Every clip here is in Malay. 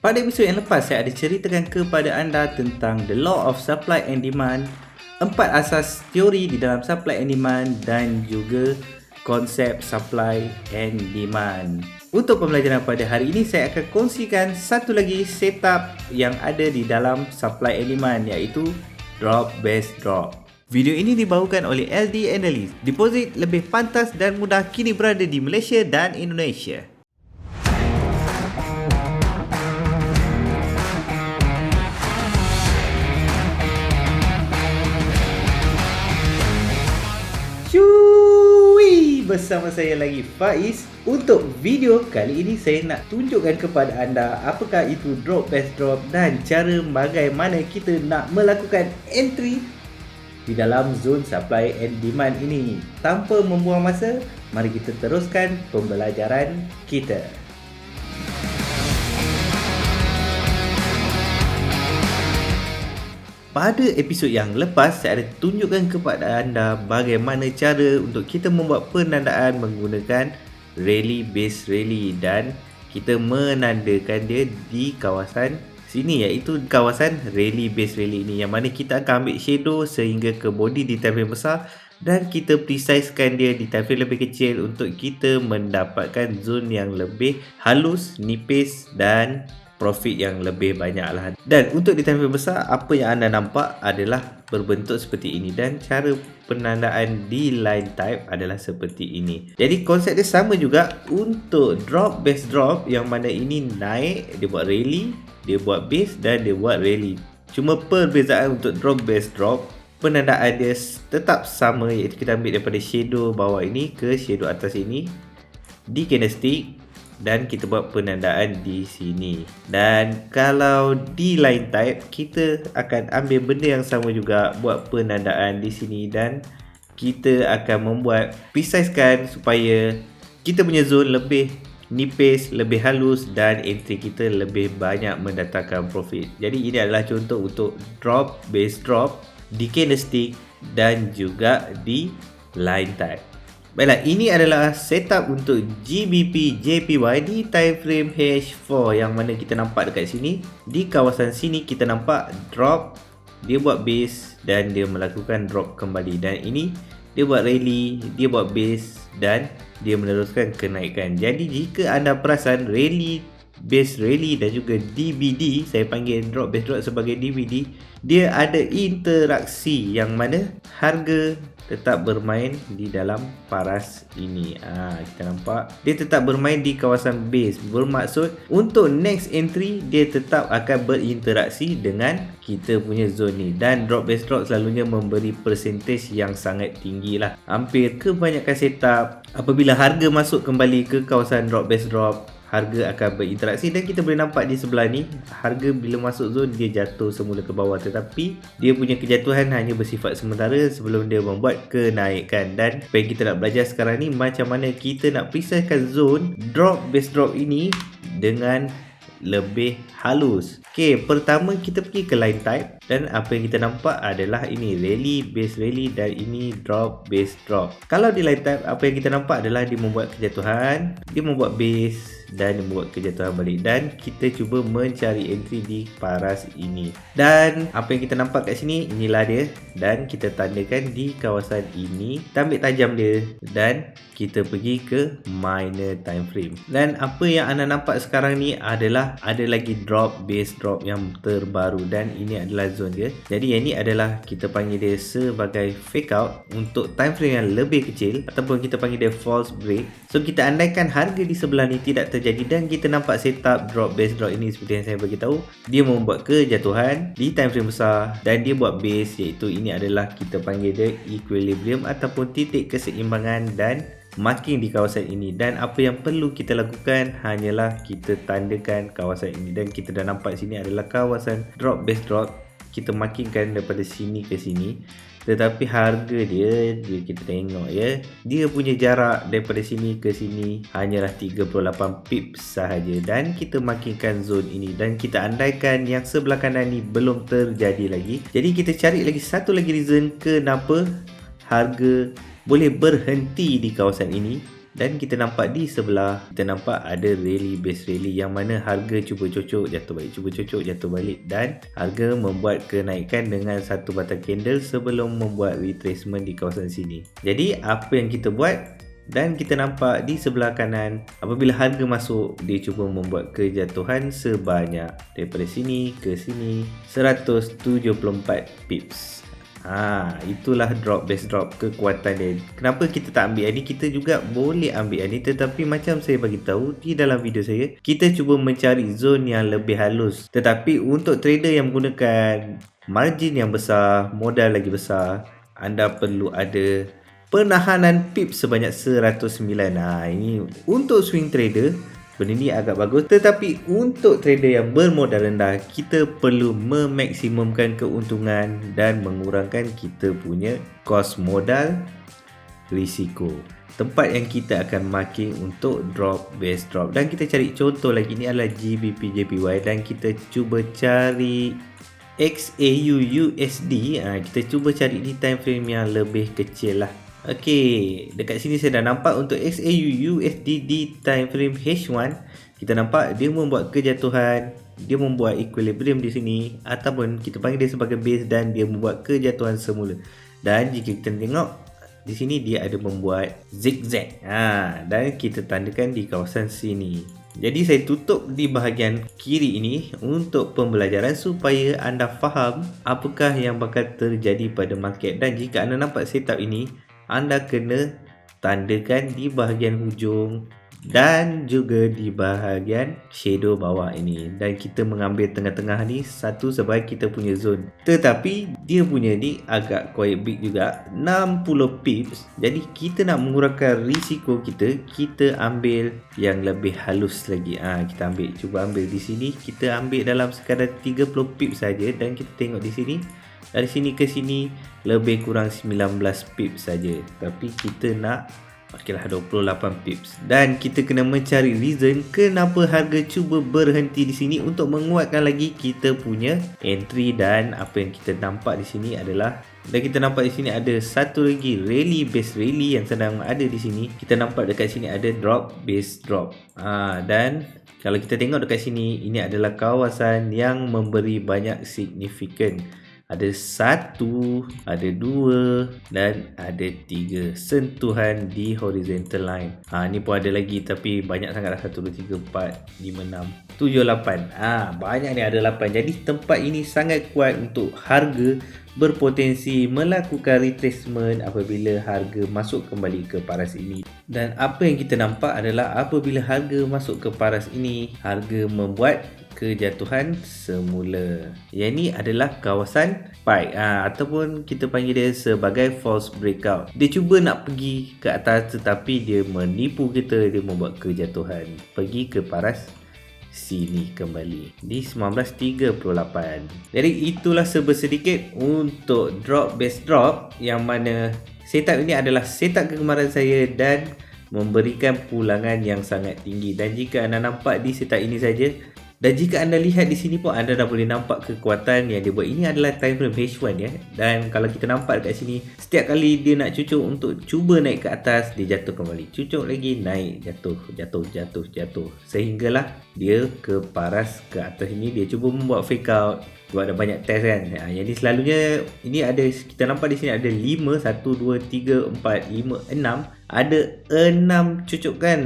Pada episod yang lepas, saya ada ceritakan kepada anda tentang the law of supply and demand, 4 asas teori di dalam supply and demand dan juga konsep supply and demand. Untuk pembelajaran pada hari ini, saya akan kongsikan satu lagi setup yang ada di dalam supply and demand, iaitu drop based drop. Video ini dibawakan oleh LD Analyst. Deposit lebih pantas dan mudah kini berada di Malaysia dan Indonesia. Cui! Bersama saya lagi Faiz. Untuk video kali ini saya nak tunjukkan kepada anda apakah itu drop based drop dan cara bagaimana kita nak melakukan entry di dalam zone supply and demand ini. Tanpa membuang masa, mari kita teruskan pembelajaran kita. Pada episod yang lepas, saya ada tunjukkan kepada anda bagaimana cara untuk kita membuat penandaan menggunakan rally based rally dan kita menandakan dia di kawasan sini, iaitu kawasan rally based rally ini, yang mana kita akan ambil shadow sehingga ke body di time frame besar dan kita precisekan dia di time frame lebih kecil untuk kita mendapatkan zone yang lebih halus, nipis dan profit yang lebih banyak lah. Dan untuk di time frame besar, apa yang anda nampak adalah berbentuk seperti ini dan cara penandaan di line type adalah seperti ini. Jadi konsep dia sama juga untuk drop based drop, yang mana ini naik, dia buat rally, dia buat base dan dia buat rally. Cuma perbezaan untuk drop based drop, penandaan dia tetap sama, iaitu kita ambil daripada shadow bawah ini ke shadow atas ini di candlestick dan kita buat penandaan di sini. Dan kalau di line type, kita akan ambil benda yang sama juga, buat penandaan di sini dan kita akan membuat precisekan supaya kita punya zone lebih nipis, lebih halus dan entry kita lebih banyak mendatangkan profit. Jadi ini adalah contoh untuk drop based drop di candlestick dan juga di line type. Baiklah, ini adalah setup untuk GBP JPY di time frame H4, yang mana kita nampak dekat sini. Di kawasan sini kita nampak drop, dia buat base dan dia melakukan drop kembali, dan ini dia buat rally, dia buat base dan dia meneruskan kenaikan. Jadi jika anda perasan rally, base rally dan juga DVD, saya panggil drop base drop sebagai DVD, dia ada interaksi yang mana harga tetap bermain di dalam paras ini. Kita nampak dia tetap bermain di kawasan base, bermaksud untuk next entry dia tetap akan berinteraksi dengan kita punya zone ni. Dan drop base drop selalunya memberi percentage yang sangat tinggi lah. Hampir kebanyakan setup apabila harga masuk kembali ke kawasan drop base drop, harga akan berinteraksi dan kita boleh nampak di sebelah ni, harga bila masuk zone dia jatuh semula ke bawah, tetapi dia punya kejatuhan hanya bersifat sementara sebelum dia membuat kenaikan. Dan apa yang kita nak belajar sekarang ni, macam mana kita nak precisekan zone drop based drop ini dengan lebih halus. Pertama kita pergi ke line type dan apa yang kita nampak adalah ini rally base rally dan ini drop base drop. Kalau di line type, apa yang kita nampak adalah dia membuat kejatuhan, dia membuat base dan dia membuat kejatuhan balik, dan kita cuba mencari entry di paras ini. Dan apa yang kita nampak kat sini, inilah dia, dan kita tandakan di kawasan ini. Kita ambil tajam dia dan kita pergi ke minor time frame. Dan apa yang anda nampak sekarang ni adalah ada lagi drop base drop yang terbaru, dan ini adalah zone dia. Jadi yang ini adalah kita panggil dia sebagai fake out untuk time frame yang lebih kecil, ataupun kita panggil dia false break. So kita andaikan harga di sebelah ni tidak terjadi dan kita nampak setup drop base drop ini seperti yang saya beritahu, dia membuat kejatuhan di time frame besar dan dia buat base, iaitu ini adalah kita panggil dia equilibrium ataupun titik keseimbangan dan marking di kawasan ini. Dan apa yang perlu kita lakukan hanyalah kita tandakan kawasan ini, dan kita dah nampak sini adalah kawasan drop base drop. Kita markingkan daripada sini ke sini, tetapi harga dia kita tengok dia punya jarak daripada sini ke sini hanyalah 38 pips sahaja, dan kita markingkan zone ini dan kita andaikan yang sebelah kanan ni belum terjadi lagi. Jadi kita cari lagi satu lagi reason kenapa harga boleh berhenti di kawasan ini, Dan kita nampak di sebelah, kita nampak ada rally base rally yang mana harga cuba cocok jatuh balik, cuba cocok jatuh balik, dan harga membuat kenaikan dengan satu batang candle sebelum membuat retracement di kawasan sini. Jadi apa yang kita buat, dan kita nampak di sebelah kanan apabila harga masuk, dia cuba membuat kejatuhan sebanyak daripada sini ke sini 174 pips. Itulah drop base drop, kekuatan dia. Kenapa kita tak ambil ni? Kita juga boleh ambil ni, tetapi macam saya bagi tahu di dalam video saya, kita cuba mencari zone yang lebih halus. Tetapi untuk trader yang menggunakan margin yang besar, modal lagi besar, anda perlu ada penahanan pips sebanyak 109. Ini untuk swing trader benda ni agak bagus, tetapi untuk trader yang bermodal rendah, kita perlu memaksimumkan keuntungan dan mengurangkan kita punya kos modal risiko. Tempat yang kita akan marking untuk drop base drop, dan kita cari contoh lagi, ni adalah GBP JPY, dan kita cuba cari XAU USD. Kita cuba cari di time frame yang lebih kecil lah. Okey, dekat sini saya dah nampak untuk XAU USD di time frame H1, kita nampak dia membuat kejatuhan, dia membuat equilibrium di sini, ataupun kita panggil dia sebagai base, dan dia membuat kejatuhan semula. Dan jika kita tengok di sini, dia ada membuat zigzag. Dan kita tandakan di kawasan sini. Jadi saya tutup di bahagian kiri ini untuk pembelajaran supaya anda faham apakah yang bakal terjadi pada market. Dan jika anda nampak setup ini, anda kena tandakan di bahagian hujung dan juga di bahagian shadow bawah ini. Dan kita mengambil tengah-tengah ni satu sebagai kita punya zone. Tetapi dia punya ni agak quite big juga, 60 pips. Jadi kita nak mengurangkan risiko kita ambil yang lebih halus lagi. Kita ambil, cuba ambil di sini, kita ambil dalam sekadar 30 pips saja, dan kita tengok di sini, dari sini ke sini lebih kurang 19 pips saja, tapi kita nak okeylah 28 pips. Dan kita kena mencari reason kenapa harga cuba berhenti di sini untuk menguatkan lagi kita punya entry. Dan apa yang kita nampak di sini adalah, dan kita nampak di sini ada satu lagi rally base rally yang sedang ada di sini. Kita nampak dekat sini ada drop base drop. Dan kalau kita tengok dekat sini, ini adalah kawasan yang memberi banyak signifikan. Ada 1, ada 2, dan ada 3 sentuhan di horizontal line. Ni pun ada lagi, tapi banyak sangatlah. 1, 2, 3, 4, 5, 6, 7, 8. Banyak ni, ada 8. Jadi tempat ini sangat kuat untuk harga berpotensi melakukan retracement apabila harga masuk kembali ke paras ini. Dan apa yang kita nampak adalah apabila harga masuk ke paras ini, harga membuat kejatuhan semula. Yang ni adalah kawasan spike, ataupun kita panggil dia sebagai false breakout. Dia cuba nak pergi ke atas, tetapi dia menipu kita, dia membuat kejatuhan pergi ke paras sini kembali di 1938. Jadi itulah sebersedikit untuk drop base drop, yang mana setup ini adalah setup kegemaran saya dan memberikan pulangan yang sangat tinggi. Dan jika anda nampak di setup ini saja, dan jika anda lihat di sini pun, anda dah boleh nampak kekuatan yang dia buat. Ini adalah time frame H1 ya. Dan kalau kita nampak dekat sini, setiap kali dia nak cucuk untuk cuba naik ke atas, dia jatuh kembali. Cucuk lagi, naik, jatuh. Sehinggalah dia ke paras ke atas ini. Dia cuba membuat fake out. Buat ada banyak test kan. Jadi selalunya ini ada, kita nampak di sini ada 5, 1, 2, 3, 4, 5, 6. Ada 6 cucukan.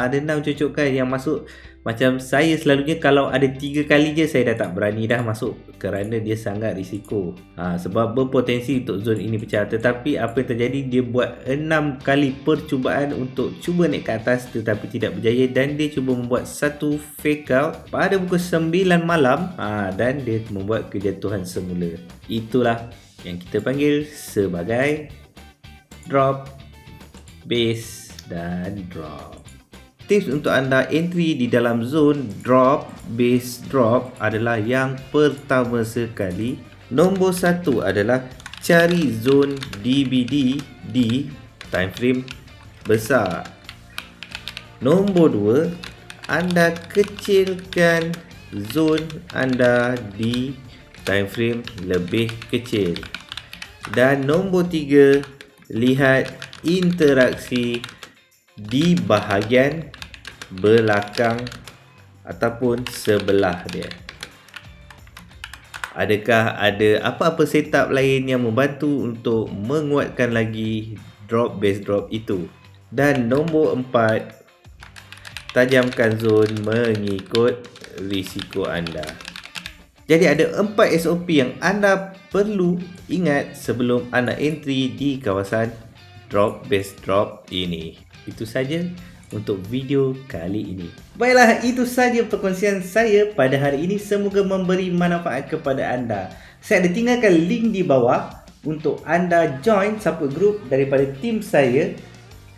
Ada 6 cucukan yang masuk. Macam saya selalunya kalau ada 3 kali je, saya dah tak berani dah masuk, kerana dia sangat risiko. Sebab berpotensi untuk zone ini pecah. Tetapi apa yang terjadi, dia buat 6 kali percubaan untuk cuba naik ke atas, tetapi tidak berjaya. Dan dia cuba membuat satu fake out pada pukul 9 malam, dan dia membuat kejatuhan semula. Itulah yang kita panggil sebagai drop, base dan drop. Tips untuk anda entry di dalam zone drop, base drop adalah, yang pertama sekali, nombor 1 adalah cari zone DBD di time frame besar. Nombor 2, anda kecilkan zone anda di time frame lebih kecil. Dan nombor 3, lihat interaksi di bahagian belakang ataupun sebelah dia. Adakah ada apa-apa setup lain yang membantu untuk menguatkan lagi drop base drop itu? Dan nombor 4, tajamkan zone mengikut risiko anda. Jadi ada 4 SOP yang anda perlu ingat sebelum anda entry di kawasan drop base drop ini. Itu saja untuk video kali ini. Baiklah, itu saja perkongsian saya pada hari ini. Semoga memberi manfaat kepada anda. Saya ada tinggalkan link di bawah untuk anda join support group daripada tim saya,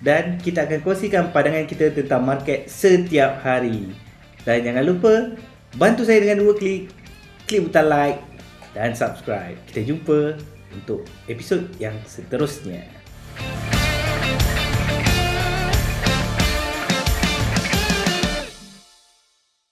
dan kita akan kongsikan pandangan kita tentang market setiap hari. Dan jangan lupa bantu saya dengan 2 klik butang like dan subscribe. Kita jumpa untuk episod yang seterusnya.